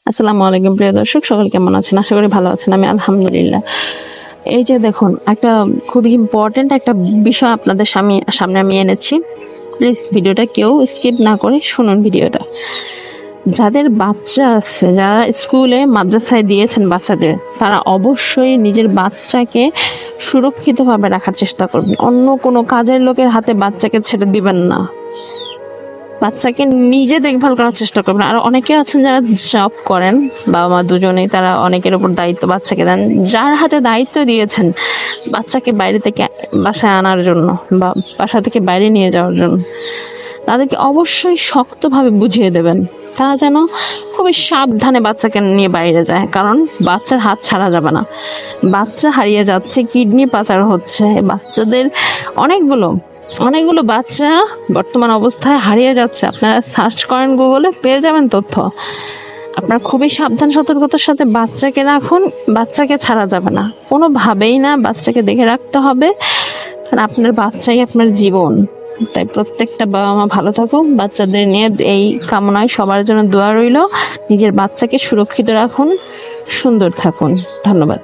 আসসালামু আলাইকুম প্রিয় দর্শক, সকল কেমন আছেন? আশা করি ভালো আছেন। আমি আলহামদুলিল্লাহ। এই যে দেখুন, একটা খুবই ইম্পর্টেন্ট একটা বিষয় আপনাদের সামনে আমি এনেছি। প্লিজ ভিডিওটা কেউ স্কিপ না করে শুনুন ভিডিওটা। যাদের বাচ্চা আছে, যারা স্কুলে মাদ্রাসায় দিয়েছেন বাচ্চাদের, তারা অবশ্যই নিজের বাচ্চাকে সুরক্ষিতভাবে রাখার চেষ্টা করবেন। অন্য কোনো কাজের লোকের হাতে বাচ্চাকে ছেড়ে দিবেন না। বাচ্চাকে নিজে দেখভাল করার চেষ্টা করবেন। আর অনেকে আছেন যারা জব করেন, বাবা মা দুজনেই, তারা অনেকের উপর দায়িত্ব বাচ্চাকে দেন। যার হাতে দায়িত্ব দিয়েছেন বাচ্চাকে বাইরে থেকে বাসায় আনার জন্য বা বাসা থেকে বাইরে নিয়ে যাওয়ার জন্য, তাদেরকে অবশ্যই শক্তভাবে বুঝিয়ে দেবেন। তারা যেন খুবই সাবধানে বাচ্চাকে নিয়ে বাইরে যায়, কারণ বাচ্চার হাত ছাড়া যাবে না। বাচ্চা হারিয়ে যাচ্ছে, কিডনি পাচার হচ্ছে, বাচ্চাদের অনেকগুলো বাচ্চা বর্তমান অবস্থায় হারিয়ে যাচ্ছে। আপনারা সার্চ করেন গুগলে, পেয়ে যাবেন তথ্য। আপনার খুবই সাবধান সতর্কতার সাথে বাচ্চাকে রাখুন। বাচ্চাকে ছাড়া যাবে না, কোনোভাবেই না। বাচ্চাকে দেখে রাখতে হবে, কারণ আপনার বাচ্চাই আপনার জীবন। তাই প্রত্যেকটা বাবা মা ভালো থাকুক। বাচ্চাদের নিয়ে এই কামনায় সবার জন্য দোয়া রইল। নিজের বাচ্চাকে সুরক্ষিত রাখুন, সুন্দর থাকুন। ধন্যবাদ।